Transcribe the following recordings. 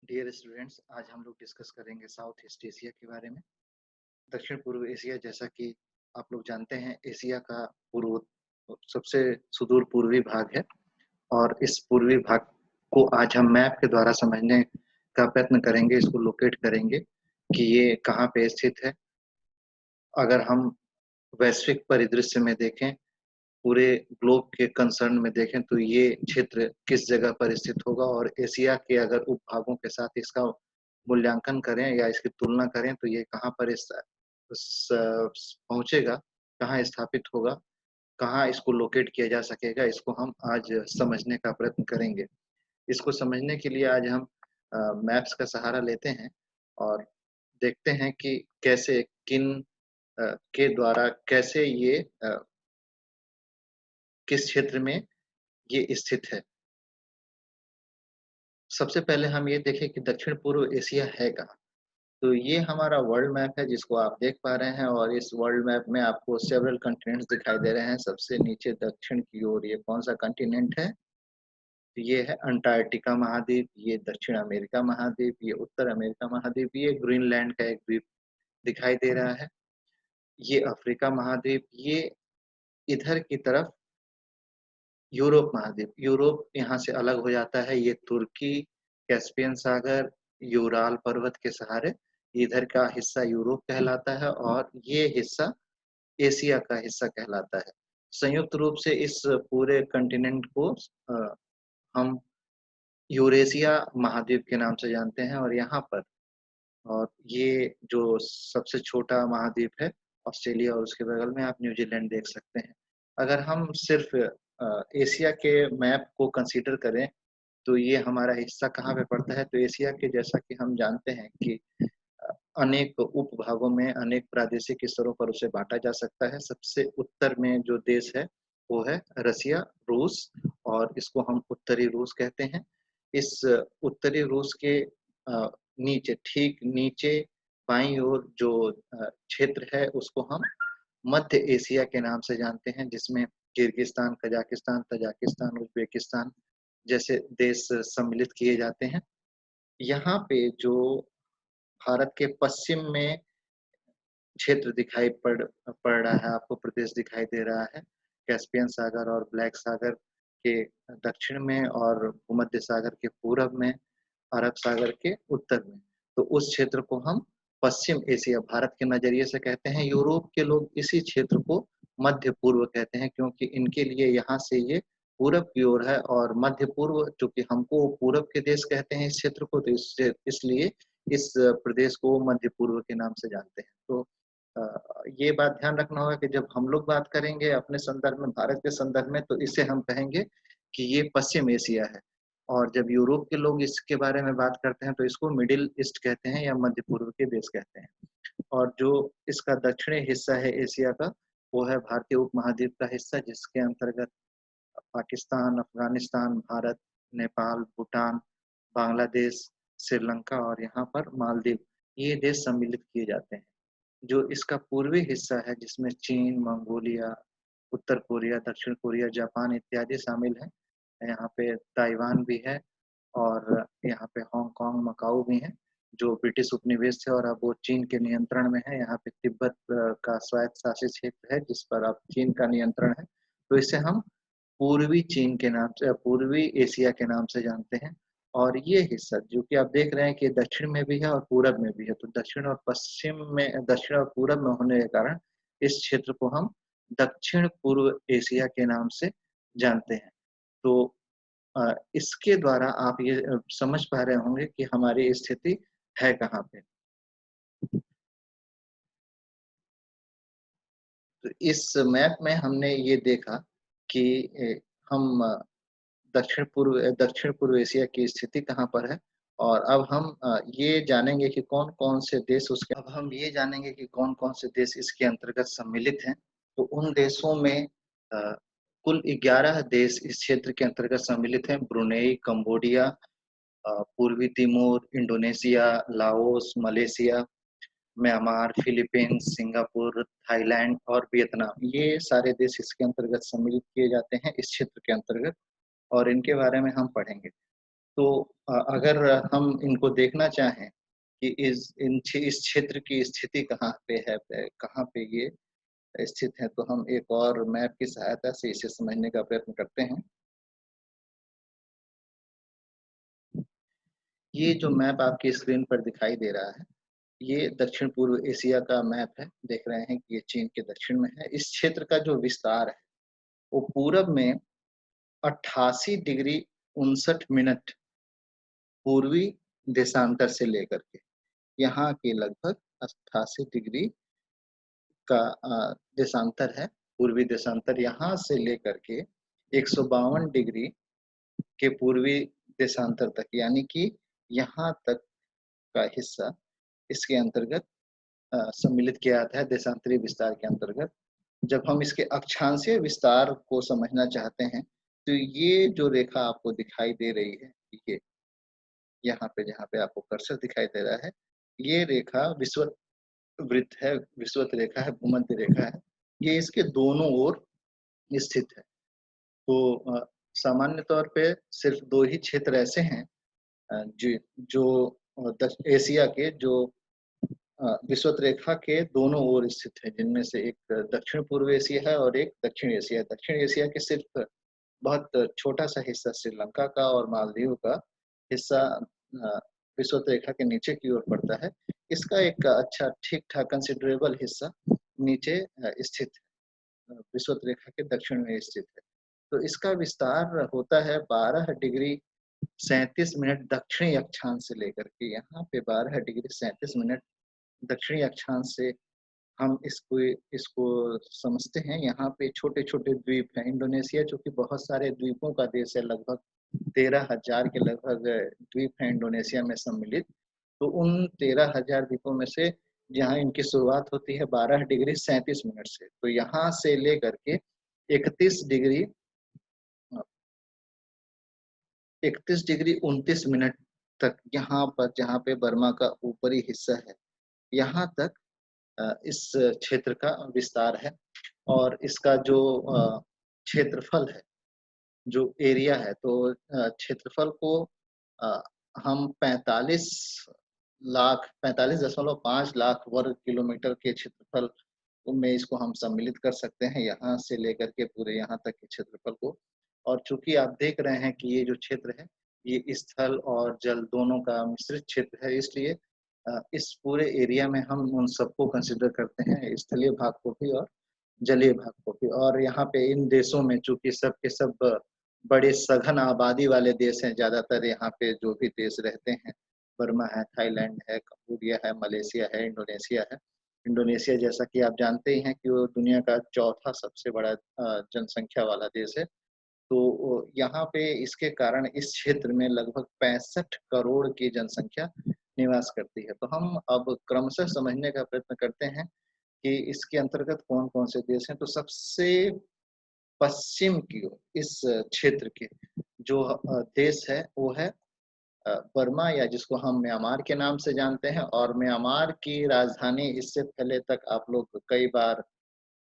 Dear students, आज हम लोग डिस्कस करेंगे साउथ ईस्ट एशिया के बारे में। दक्षिण पूर्व एशिया, जैसा कि आप लोग जानते हैं, एशिया का पूर्व सबसे सुदूर पूर्वी भाग है। और इस पूर्वी भाग को आज हम मैप के द्वारा समझने का प्रयत्न करेंगे, इसको लोकेट करेंगे कि ये कहाँ पे स्थित है। अगर हम वैश्विक परिदृश्य में देखें, पूरे ग्लोब के कंसर्न में देखें, तो ये क्षेत्र किस जगह पर स्थित होगा, और एशिया के अगर उपभागों के साथ इसका मूल्यांकन करें या इसकी तुलना करें तो ये कहाँ पर पहुंचेगा, कहाँ स्थापित होगा, कहाँ इसको लोकेट किया जा सकेगा, इसको हम आज समझने का प्रयत्न करेंगे। इसको समझने के लिए आज हम मैप्स का सहारा लेते हैं और देखते हैं कि कैसे, किन के द्वारा कैसे ये किस क्षेत्र में ये स्थित है। सबसे पहले हम ये देखें कि दक्षिण पूर्व एशिया है कहाँ। तो ये हमारा वर्ल्ड मैप है जिसको आप देख पा रहे हैं, और इस वर्ल्ड मैप में आपको सेवरल कंटिनेंट्स दिखाई दे रहे हैं। सबसे नीचे दक्षिण की ओर ये कौन सा कंटिनेंट है? तो ये है अंटार्कटिका महाद्वीप, ये दक्षिण अमेरिका महाद्वीप, ये उत्तर अमेरिका महाद्वीप, ये ग्रीनलैंड का एक द्वीप दिखाई दे रहा है, ये अफ्रीका महाद्वीप, ये इधर की तरफ यूरोप महाद्वीप। यूरोप यहाँ से अलग हो जाता है, ये तुर्की, कैस्पियन सागर, यूराल पर्वत के सहारे इधर का हिस्सा यूरोप कहलाता है, और ये हिस्सा एशिया का हिस्सा कहलाता है। संयुक्त रूप से इस पूरे कंटिनेंट को हम यूरेशिया महाद्वीप के नाम से जानते हैं। और यहाँ पर, और ये जो सबसे छोटा महाद्वीप है ऑस्ट्रेलिया, और उसके बगल में आप न्यूजीलैंड देख सकते हैं। अगर हम सिर्फ एशिया के मैप को कंसीडर करें तो ये हमारा हिस्सा कहाँ पे पड़ता है? तो एशिया के, जैसा कि हम जानते हैं कि अ, अनेक उपभागों में, अनेक प्रादेशिक स्तरों पर उसे बांटा जा सकता है। सबसे उत्तर में जो देश है वो है रसिया, रूस, और इसको हम उत्तरी रूस कहते हैं। इस उत्तरी रूस के नीचे, ठीक नीचे बाईं ओर जो क्षेत्र है उसको हम मध्य एशिया के नाम से जानते हैं, जिसमें किर्गिस्तान, कजाकिस्तान, तजाकिस्तान, उज्बेकिस्तान जैसे देश सम्मिलित किए जाते हैं। यहाँ पे जो भारत के पश्चिम में क्षेत्र दिखाई पड़ रहा है, आपको प्रदेश दिखाई दे रहा है, कैस्पियन सागर और ब्लैक सागर के दक्षिण में, और भूमध्य सागर के पूरब में, अरब सागर के उत्तर में। तो उस क्षेत्र को हम पश्चिम एशिया भारत के नजरिए से कहते हैं। यूरोप के लोग इसी क्षेत्र को मध्य पूर्व कहते हैं, क्योंकि इनके लिए यहाँ से ये पूरब की ओर है, और मध्य पूर्व, चूंकि हमको पूरब के देश कहते हैं इस क्षेत्र को, तो इसलिए इस प्रदेश को मध्य पूर्व के नाम से जानते हैं। तो ये बात ध्यान रखना होगा कि जब हम लोग बात करेंगे अपने संदर्भ में, भारत के संदर्भ में, तो इसे हम कहेंगे कि ये पश्चिम एशिया है। और जब यूरोप के लोग इसके बारे में बात करते हैं तो इसको मिडिल ईस्ट कहते हैं, या मध्य पूर्व के देश कहते हैं। और जो इसका दक्षिणी हिस्सा है एशिया का, वो है भारतीय उपमहाद्वीप का हिस्सा, जिसके अंतर्गत पाकिस्तान, अफगानिस्तान, भारत, नेपाल, भूटान, बांग्लादेश, श्रीलंका और यहाँ पर मालदीव, ये देश सम्मिलित किए जाते हैं। जो इसका पूर्वी हिस्सा है, जिसमें चीन, मंगोलिया, उत्तर कोरिया, दक्षिण कोरिया, जापान इत्यादि शामिल हैं। यहाँ पे ताइवान भी है, और यहाँ पे हांगकांग, मकाऊ भी हैं, जो ब्रिटिश उपनिवेश थे और अब वो चीन के नियंत्रण में है। यहाँ पे तिब्बत का स्वायत्त शासित क्षेत्र है, जिस पर अब चीन का नियंत्रण है। तो इसे हम पूर्वी चीन के नाम से, पूर्वी एशिया के नाम से जानते हैं। और ये हिस्सा जो कि आप देख रहे हैं कि दक्षिण में भी है और पूरब में भी है, तो दक्षिण और पश्चिम में, दक्षिण और पूरब में होने के कारण इस क्षेत्र को हम दक्षिण पूर्व एशिया के नाम से जानते हैं। तो इसके द्वारा आप ये समझ पा रहे होंगे कि हमारी स्थिति है कहाँ पे। तो इस मैप में हमने ये देखा कि हम दक्षिण पूर्व एशिया की स्थिति कहाँ पर है। और अब हम ये जानेंगे कि कौन-कौन से देश उसके, अब हम ये जानेंगे कि कौन-कौन से देश इसके अंतर्गत सम्मिलित हैं। तो उन देशों में अ, कुल 11 देश इस क्षेत्र के अंतर्गत सम्मिलित हैं। ब्रुनेई, कंबोडिया, पूर्वी Timor, Indonesia, Laos, Malaysia, Myanmar, Philippines, Singapore, Thailand और वियतनाम, ये सारे देश इसके अंतर्गत सम्मिलित किए जाते हैं इस क्षेत्र के अंतर्गत, और इनके बारे में हम पढ़ेंगे। तो अगर हम इनको देखना चाहें कि इस क्षेत्र की स्थिति कहाँ पे है, कहाँ पे ये स्थित है, तो हम एक और मैप की सहायता से इसे समझने का प्रयत्न करते हैं। ये जो मैप आपकी स्क्रीन पर दिखाई दे रहा है, ये दक्षिण पूर्व एशिया का मैप है। देख रहे हैं कि ये चीन के दक्षिण में है। इस क्षेत्र का जो विस्तार है, वो पूरब में 88 डिग्री 59 मिनट पूर्वी देशांतर से लेकर के यहाँ के लगभग 88 डिग्री का देशांतर है, पूर्वी देशांतर यहाँ से लेकर के 152 डिग्री के पूर्वी देशांतर तक, यानी कि यहाँ तक का हिस्सा इसके अंतर्गत सम्मिलित किया जाता है देशांतरी विस्तार के अंतर्गत। जब हम इसके अक्षांशीय विस्तार को समझना चाहते हैं, तो ये जो रेखा आपको दिखाई दे रही है, ये यहाँ पे जहाँ पे आपको कर्सर दिखाई दे रहा है, ये रेखा विषुवत वृत्त है, विषुवत रेखा है, भूमध्य रेखा है। ये इसके दोनों ओर स्थित है। तो सामान्य तौर पे सिर्फ 2 ही क्षेत्र ऐसे हैं जी जो एशिया के जो विषुवत रेखा के दोनों ओर स्थित है, जिनमें से एक दक्षिण पूर्व एशिया है और एक दक्षिण एशिया है। दक्षिण एशिया के सिर्फ बहुत छोटा-सा हिस्सा श्रीलंका का और मालदीव का हिस्सा विषुवत रेखा के नीचे की ओर पड़ता है। इसका एक अच्छा ठीक-ठाक कंसिडरेबल हिस्सा नीचे स्थित है, विषुवत रेखा के दक्षिण में स्थित है। तो इसका विस्तार होता है 12 डिग्री 37 मिनट दक्षिणी अक्षांश से लेकर के, यहाँ पे 12 डिग्री 37 मिनट दक्षिणी अक्षांश से हम इसको इसको समझते हैं। यहाँ पे छोटे-छोटे द्वीप हैं। इंडोनेशिया चूँकि बहुत सारे द्वीपों का देश है, लगभग 13,000 के लगभग द्वीप हैं इंडोनेशिया में सम्मिलित। तो उन 13,000 द्वीपों में से जहाँ इनकी शुरुआत होती है 12 डिग्री 37 मिनट से। तो यहाँ से लेकर के 31 डिग्री 31 डिग्री 29 मिनट तक यहाँ पर जहाँ पे बर्मा का ऊपरी हिस्सा है, यहाँ तक इस क्षेत्र का विस्तार है और इसका जो क्षेत्रफल है, जो एरिया है, तो क्षेत्रफल को अ, हम 45.5 लाख वर्ग किलोमीटर के क्षेत्रफल में इसको हम सम्मिलित कर सकते हैं, यहाँ से लेकर के पूरे यहाँ तक के क्षेत्रफल को। और चूँकि आप देख रहे हैं कि ये जो क्षेत्र है, ये स्थल और जल दोनों का मिश्रित क्षेत्र है, इसलिए इस पूरे एरिया में हम उन सबको कंसीडर करते हैं, स्थलीय भाग को भी और जलीय भाग को भी। और यहाँ पे इन देशों में चूँकि सब के सब बड़े सघन आबादी वाले देश हैं, ज़्यादातर यहाँ पे जो भी देश रहते हैं, बर्मा है, थाईलैंड है, कंबोडिया है, मलेशिया है, इंडोनेशिया है। इंडोनेशिया जैसा कि आप जानते ही हैं कि वो दुनिया का चौथा सबसे बड़ा जनसंख्या वाला देश है। तो यहाँ पे इसके कारण इस क्षेत्र में लगभग 65 करोड़ की जनसंख्या निवास करती है। तो हम अब क्रमशः समझने का प्रयत्न करते हैं कि इसके अंतर्गत कौन-कौन से देश हैं। तो सबसे पश्चिम की ओर इस क्षेत्र के जो देश है वो है बर्मा, या जिसको हम म्यांमार के नाम से जानते हैं। और म्यांमार की राजधानी इससे पहले तक आप लोग कई बार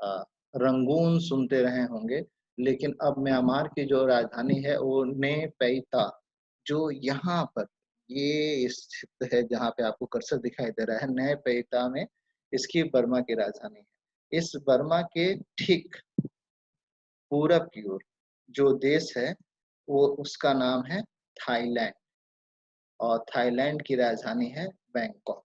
अ, रंगून सुनते रहे होंगे, लेकिन अब म्यांमार की जो राजधानी है वो ने पेइता, जो यहाँ पर ये स्थित है जहाँ पे आपको कर्सर दिखाई दे रहा है, नए पेइता में इसकी बर्मा की राजधानी है। इस बर्मा के ठीक पूरब की ओर जो देश है वो उसका नाम है थाईलैंड, और थाईलैंड की राजधानी है बैंकॉक।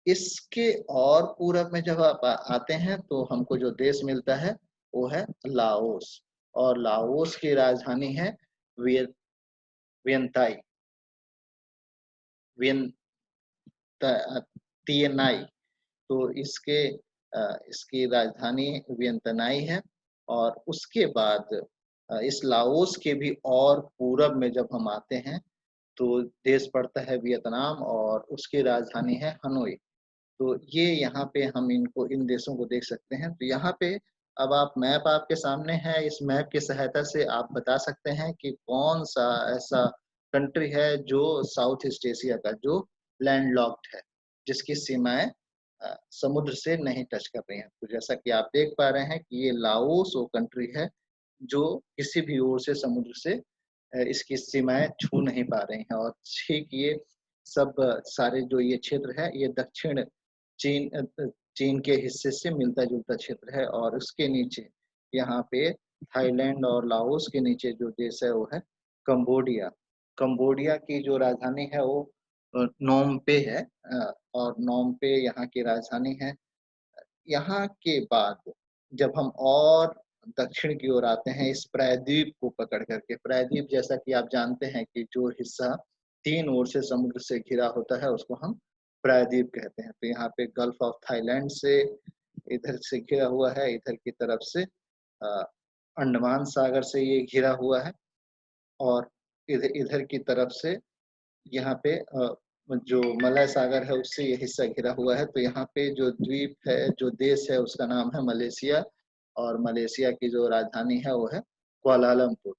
इसके और पूरब में जब आप आते हैं तो हमको जो देश मिलता है वो है लाओस, और लाओस की राजधानी है विय वियंताई वियन तिएनाई। तो इसकी राजधानी वियंतनाई है। और उसके बाद इस लाओस के भी और पूरब में जब हम आते हैं तो देश पड़ता है वियतनाम, और उसकी राजधानी है हनोई। तो ये यहाँ पे हम इनको इन देशों को देख सकते हैं। तो यहाँ पे अब आप मैप आपके सामने है, इस मैप की सहायता से आप बता सकते हैं कि कौन-सा ऐसा कंट्री है जो साउथ ईस्ट एशिया का जो लैंडलॉक्ड है, जिसकी सीमाएँ समुद्र से नहीं टच कर रही हैं। तो जैसा कि आप देख पा रहे हैं कि ये लाओस वो कंट्री है जो किसी भी ओर से समुद्र से इसकी सीमाएँ छू नहीं पा रही हैं और ठीक ये सब सारे जो ये क्षेत्र है, ये दक्षिण चीन चीन के हिस्से से मिलता-जुलता क्षेत्र है और उसके नीचे यहाँ पे थाईलैंड और लाओस के नीचे जो देश है वो है कंबोडिया। कंबोडिया की जो राजधानी है वो नोम पे है और नोम पे यहाँ की राजधानी है। यहाँ के बाद जब हम और दक्षिण की ओर आते हैं इस प्रायद्वीप को पकड़ करके, प्रायद्वीप जैसा कि आप जानते हैं कि जो हिस्सा 3 ओर से समुद्र से घिरा होता है उसको हम प्रायद्वीप कहते हैं। तो यहाँ पे गल्फ ऑफ थाईलैंड से इधर से घिरा हुआ है, इधर की तरफ से अ, अंडमान सागर से ये घिरा हुआ है और इधर इधर की तरफ से यहाँ पे जो मलय सागर है उससे ये हिस्सा घिरा हुआ है। तो यहाँ पे जो द्वीप है, जो देश है उसका नाम है मलेशिया और मलेशिया की जो राजधानी है वो है कुआलालंपुर।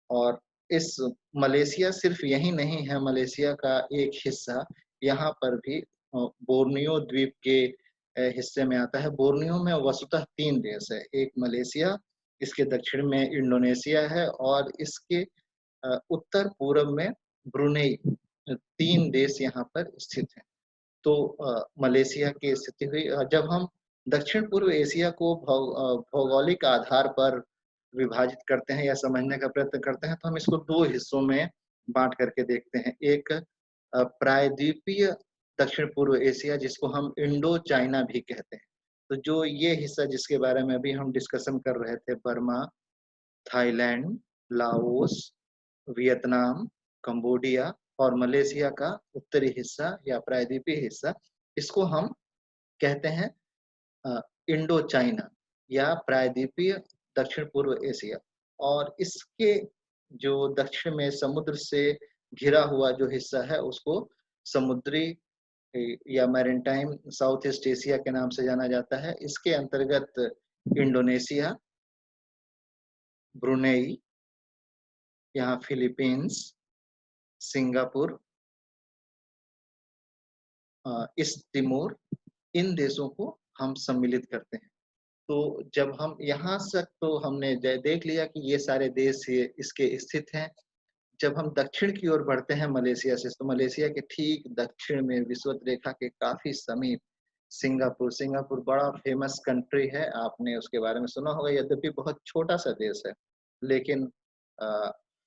और इस मलेशिया सिर्फ यही नहीं है मलेशिया का एक हिस्सा, यहाँ पर भी बोर्नियो द्वीप के हिस्से में आता है। बोर्नियो में वस्तुतः 3 देश है, एक मलेशिया, इसके दक्षिण में इंडोनेशिया है और इसके उत्तर-पूर्व में ब्रुनेई 3 देश यहाँ पर स्थित हैं। तो मलेशिया की स्थिति हुई जब हम दक्षिण-पूर्व एशिया को भौगोलिक आधार पर विभाजित करते हैं या समझने का प्रयत्न करते हैं, तो हम इसको 2 हिस्सों में बाँट करके देखते हैं। एक प्रायद्वीपीय दक्षिण-पूर्व एशिया जिसको हम इंडो चाइना भी कहते हैं। तो जो ये हिस्सा जिसके बारे में अभी हम डिस्कशन कर रहे थे Burma, Thailand, Laos, Vietnam, Cambodia और मलेशिया का उत्तरी हिस्सा या प्रायद्वीपीय हिस्सा, इसको हम कहते हैं अ, इंडो चाइना या प्रायद्वीपीय दक्षिण-पूर्व एशिया और इसके जो दक्षिण में समुद्र से घिरा हुआ जो हिस्सा है उसको समुद्री या मैरीटाइम साउथ ईस्ट एशिया के नाम से जाना जाता है। इसके अंतर्गत इंडोनेशिया, ब्रुनेई, यहाँ फिलीपींस, सिंगापुर, ईस्ट तिमोर इन देशों को हम सम्मिलित करते हैं। तो जब हम यहाँ तक तो हमने देख लिया कि ये सारे देश ये इसके स्थित हैं। जब हम दक्षिण की ओर बढ़ते हैं मलेशिया से, तो मलेशिया के ठीक दक्षिण में विषुवत रेखा के काफ़ी समीप सिंगापुर, सिंगापुर बड़ा फ़ेमस कंट्री है, आपने उसके बारे में सुना होगा यद्यपि बहुत छोटा-सा देश है। लेकिन अ,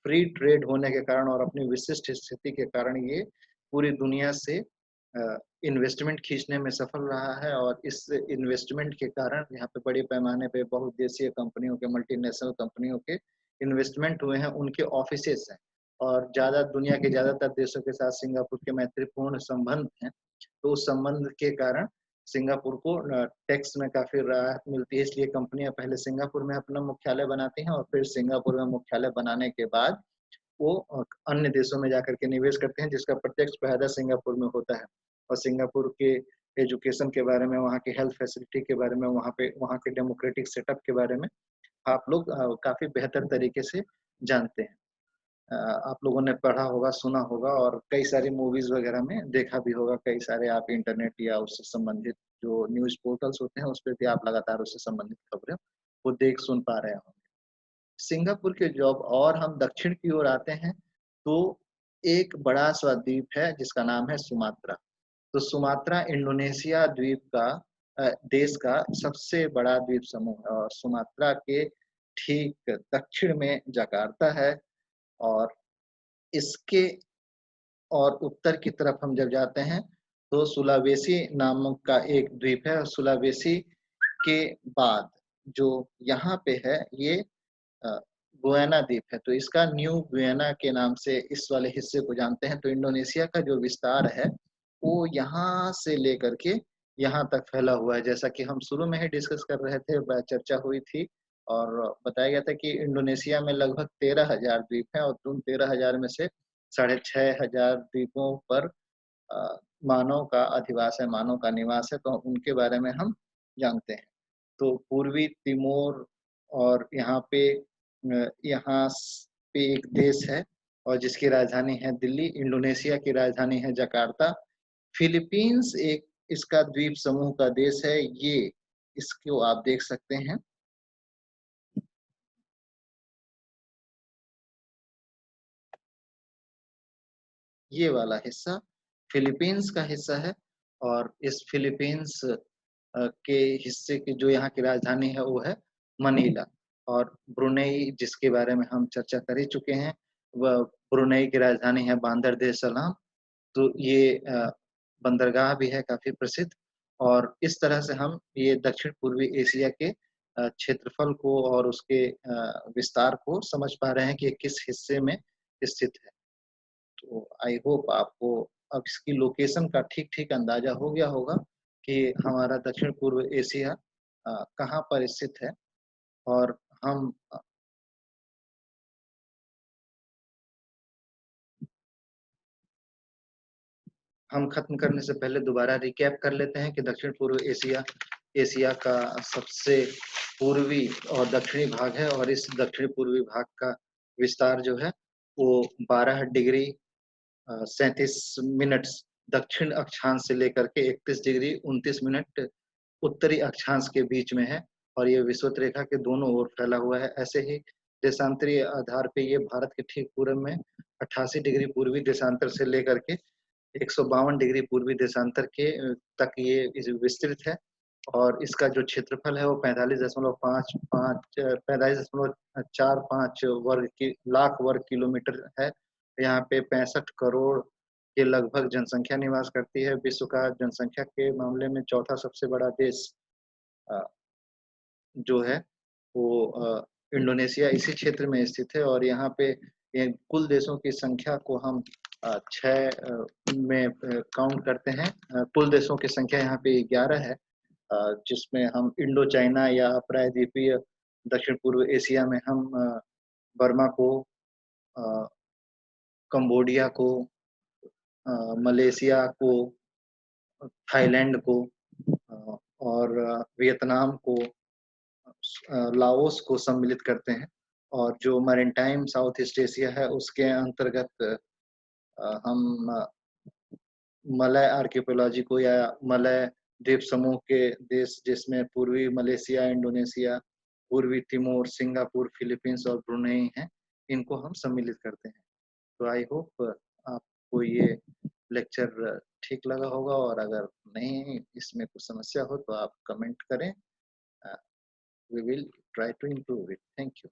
फ्री ट्रेड होने के कारण और अपनी विशिष्ट स्थिति के कारण ये पूरी दुनिया से इन्वेस्टमेंट खींचने में सफल रहा है और इस इन्वेस्टमेंट के कारण यहाँ पे बड़े पैमाने पे बहुउद्देशीय कंपनियों के, मल्टीनेशनल कंपनियों के इन्वेस्टमेंट हुए हैं, उनके ऑफिसेज़ हैं और ज़्यादा दुनिया के ज़्यादातर देशों के साथ सिंगापुर के मैत्रीपूर्ण संबंध हैं। तो उस संबंध के कारण सिंगापुर को टैक्स में काफ़ी राहत मिलती है, इसलिए कंपनियाँ पहले सिंगापुर में अपना मुख्यालय बनाती हैं और फिर सिंगापुर में मुख्यालय बनाने के बाद वो अन्य देशों में जाकर के निवेश करते हैं, जिसका प्रत्यक्ष फ़ायदा सिंगापुर में होता है। और सिंगापुर के एजुकेशन के बारे में, वहाँ की हेल्थ फैसिलिटी के बारे में, वहाँ के डेमोक्रेटिक सेटअप के बारे में आप लोग काफ़ी बेहतर तरीके से जानते हैं। आप लोगों ने पढ़ा होगा, सुना होगा और कई सारी मूवीज़ वगैरह में देखा भी होगा, कई सारे आप इंटरनेट या उससे संबंधित जो न्यूज़ पोर्टल्स होते हैं, उस पे भी आप लगातार उससे संबंधित खबरें वो देख सुन पा रहे होंगे। सिंगापुर के जब और हम दक्षिण की ओर आते हैं, तो एक बड़ा-सा द्वीप है जिसका नाम है सुमात्रा। तो सुमात्रा इंडोनेशिया द्वीप का देश का सबसे बड़ा द्वीप समूह है और सुमात्रा के ठीक दक्षिण में जकार्ता है और इसके और उत्तर की तरफ हम जब जाते हैं, तो सुलावेसी नामक का एक द्वीप है और सुलावेसी के बाद जो यहाँ पे है ये अ, गुयाना द्वीप है, तो इसका न्यू गुयाना के नाम से इस वाले हिस्से को जानते हैं। तो इंडोनेशिया का जो विस्तार है, वो यहाँ से लेकर के यहाँ तक फैला हुआ है। जैसा कि हम शुरू में ही डिस्कस कर रहे थे, ब चर्चा हुई थी और बताया गया था कि इंडोनेशिया में लगभग 13,000 द्वीप हैं और उन 13,000 में से 6,500 द्वीपों पर अ, मानव का अधिवास है, मानव का निवास है, तो उनके बारे में हम जानते हैं। तो पूर्वी तिमोर और यहाँ पे एक देश है और जिसकी राजधानी है दिल्ली, इंडोनेशिया की राजधानी है जकार्ता, फिलीपींस एक इसका द्वीप समूह का देश है, ये इसको आप देख सकते हैं। ये वाला हिस्सा फिलीपींस का हिस्सा है और इस फिलीपींस के हिस्से की जो यहाँ की राजधानी है वो है मनीला और ब्रुनेई जिसके बारे में हम चर्चा कर ही चुके हैं, वह ब्रुनेई की राजधानी है बांदर दे सलाम। तो ये बंदरगाह भी है काफ़ी प्रसिद्ध और इस तरह से हम ये दक्षिण-पूर्वी एशिया के क्षेत्रफल को और उसके विस्तार को समझ पा रहे हैं कि ये किस हिस्से में स्थित है। तो आई होप आपको अब इसकी लोकेशन का ठीक-ठीक अंदाज़ा हो गया होगा कि हमारा दक्षिण-पूर्व एशिया कहाँ पर स्थित है और हम हम खत्म करने से पहले दोबारा रिकैप कर लेते हैं कि दक्षिण-पूर्व एशिया एशिया का सबसे पूर्वी और दक्षिणी भाग है और इस दक्षिण-पूर्वी भाग का विस्तार जो है वो 12 डिग्री 37 मिनट दक्षिण अक्षांश से लेकर के 31 डिग्री 29 मिनट उत्तरी अक्षांश के बीच में है और ये विषुवत रेखा के दोनों ओर फैला हुआ है। ऐसे ही देशांतरीय आधार पे ये भारत के ठीक पूरब में 88 डिग्री पूर्वी देशांतर से लेकर के 152 डिग्री पूर्वी देशांतर के तक ये विस्तृत है और इसका जो क्षेत्रफल है वो 45.45 लाख वर्ग किलोमीटर है। यहाँ पे 65 करोड़ के लगभग जनसंख्या निवास करती है। विश्व का जनसंख्या के मामले में चौथा सबसे बड़ा देश अ, जो है वो इंडोनेशिया इसी क्षेत्र में स्थित है और यहाँ पे ये कुल देशों की संख्या को हम 6 में काउंट करते हैं। कुल देशों की संख्या यहाँ पे 11 है जिसमें हम इंडो चाइना या प्रायद्वीपीय दक्षिण-पूर्व एशिया में हम बर्मा को, अ, कंबोडिया को, मलेशिया को, थाईलैंड को और वियतनाम को, लाओस को सम्मिलित करते हैं और जो मैरीटाइम साउथ ईस्ट एशिया है उसके अंतर्गत हम मलय आर्कियोलॉजी को या मलय द्वीप समूह के देश जिसमें पूर्वी मलेशिया, इंडोनेशिया, पूर्वी तिमोर, सिंगापुर, फिलीपींस और ब्रुनेई हैं, इनको हम सम्मिलित करते हैं। तो आई होप आपको ये लेक्चर ठीक लगा होगा और अगर नहीं इसमें कुछ समस्या हो तो आप कमेंट करें। We will try to improve it. Thank you.